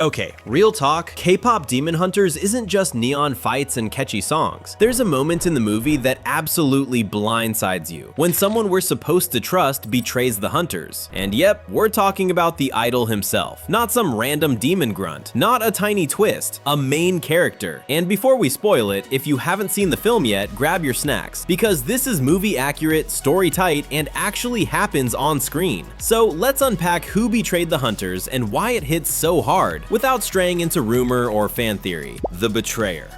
Okay, real talk, K-pop Demon Hunters isn't just neon fights and catchy songs. There's a moment in the movie that absolutely blindsides you, when someone we're supposed to trust betrays the hunters. And yep, we're talking about the idol himself. Not some random demon grunt, not a tiny twist, a main character. And before we spoil it, if you haven't seen the film yet, grab your snacks, because this is movie accurate, story tight, and actually happens on screen. So let's unpack who betrayed the hunters and why it hits so hard, without straying into rumor or fan theory. The betrayer.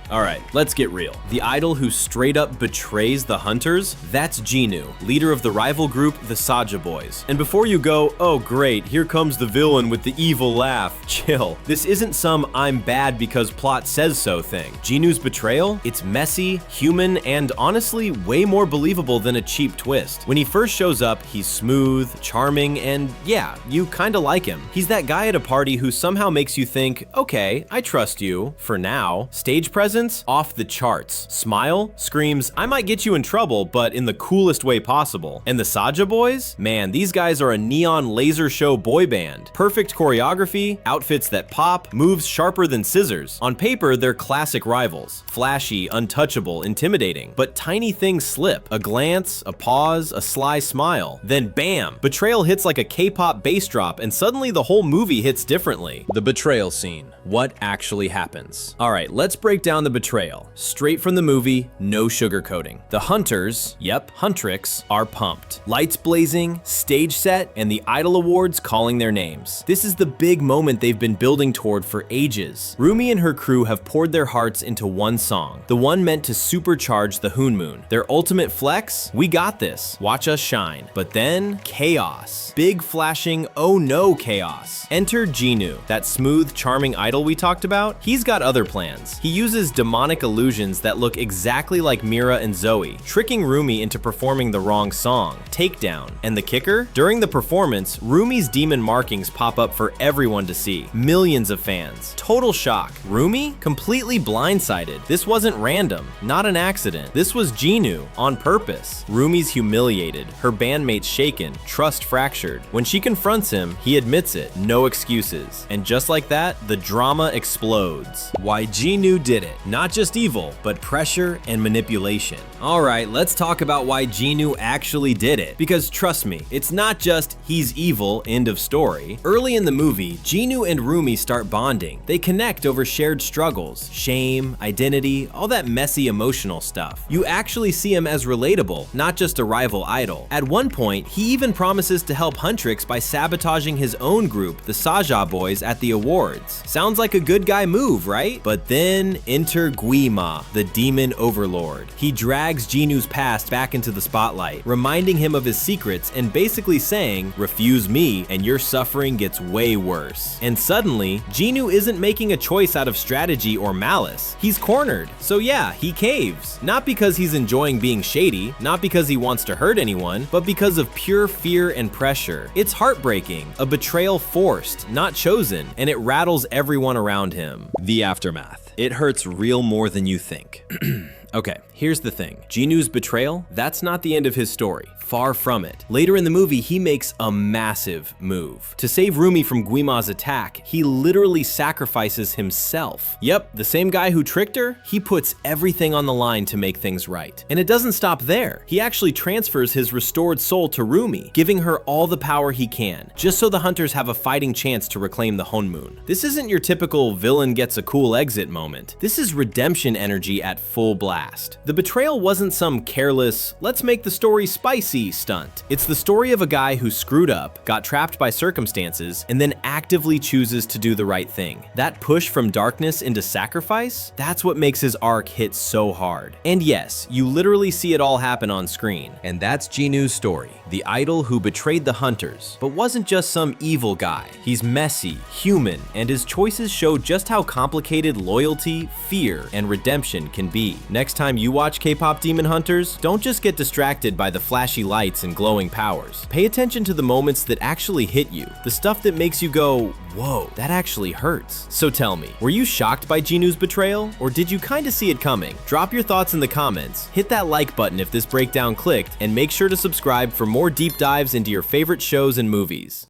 Alright, let's get real. The idol who straight up betrays the hunters? That's Jinu, leader of the rival group, the Saja Boys. And before you go, oh great, here comes the villain with the evil laugh, chill. This isn't some I'm bad because plot says so thing. Jinu's betrayal? It's messy, human, and honestly way more believable than a cheap twist. When he first shows up, he's smooth, charming, and yeah, you kinda like him. He's that guy at a party who somehow makes you think, okay, I trust you, for now. Stage presence? Off the charts. Smile? Screams, I might get you in trouble, but in the coolest way possible. And the Saja Boys? Man, these guys are a neon laser show boy band. Perfect choreography, outfits that pop, moves sharper than scissors. On paper, they're classic rivals. Flashy, untouchable, intimidating. But tiny things slip. A glance, a pause, a sly smile. Then bam! Betrayal hits like a K-pop bass drop, and suddenly the whole movie hits differently. The betrayal scene. What actually happens? Alright, let's break down the betrayal. Straight from the movie, no sugarcoating. The hunters, yep, HuntrX, are pumped. Lights blazing, stage set, and the Idol Awards calling their names. This is the big moment they've been building toward for ages. Rumi and her crew have poured their hearts into one song, the one meant to supercharge the Hunmoon. Their ultimate flex? We got this. Watch us shine. But then, chaos. Big flashing, oh no chaos. Enter Jinu, that smooth, charming idol we talked about. He's got other plans. He uses demonic illusions that look exactly like Mira and Zoe, tricking Rumi into performing the wrong song, Takedown. And the kicker? During the performance, Rumi's demon markings pop up for everyone to see. Millions of fans. Total shock. Rumi? Completely blindsided. This wasn't random, not an accident. This was Jinu, on purpose. Rumi's humiliated, her bandmates shaken, trust fractured. When she confronts him, he admits it, no excuses. And just like that, the drama explodes. Why Jinu did it. Not just evil, but pressure and manipulation. Alright, let's talk about why Jinu actually did it. Because trust me, it's not just he's evil, end of story. Early in the movie, Jinu and Rumi start bonding. They connect over shared struggles, shame, identity, all that messy emotional stuff. You actually see him as relatable, not just a rival idol. At one point, he even promises to help HuntrX by sabotaging his own group, the Saja Boys, at the awards. Sounds like a good guy move, right? But then enter Guima, the demon overlord. He drags Jinu's past back into the spotlight, reminding him of his secrets and basically saying, refuse me and your suffering gets way worse. And suddenly, Jinu isn't making a choice out of strategy or malice. He's cornered. So yeah, he caves. Not because he's enjoying being shady, not because he wants to hurt anyone, but because of pure fear and pressure. It's heartbreaking, a betrayal forced, not chosen, and it rattles everyone around him. The aftermath. It hurts real more than you think. Okay, here's the thing. Jinu's betrayal, that's not the end of his story. Far from it. Later in the movie, he makes a massive move. To save Rumi from Guima's attack, he literally sacrifices himself. Yep, the same guy who tricked her, he puts everything on the line to make things right. And it doesn't stop there. He actually transfers his restored soul to Rumi, giving her all the power he can, just so the hunters have a fighting chance to reclaim the Hunmoon. This isn't your typical villain gets a cool exit moment. This is redemption energy at full blast. The betrayal wasn't some careless, let's make the story spicy stunt. It's the story of a guy who screwed up, got trapped by circumstances, and then actively chooses to do the right thing. That push from darkness into sacrifice, that's what makes his arc hit so hard. And yes, you literally see it all happen on screen. And that's Jinu's story, the idol who betrayed the hunters, but wasn't just some evil guy. He's messy, human, and his choices show just how complicated loyalty, fear, and redemption can be. Next time you watch K-pop Demon Hunters, don't just get distracted by the flashy lights and glowing powers. Pay attention to the moments that actually hit you, the stuff that makes you go, whoa, that actually hurts. So tell me, were you shocked by Jinu's betrayal, or did you kinda see it coming? Drop your thoughts in the comments, hit that like button if this breakdown clicked, and make sure to subscribe for more deep dives into your favorite shows and movies.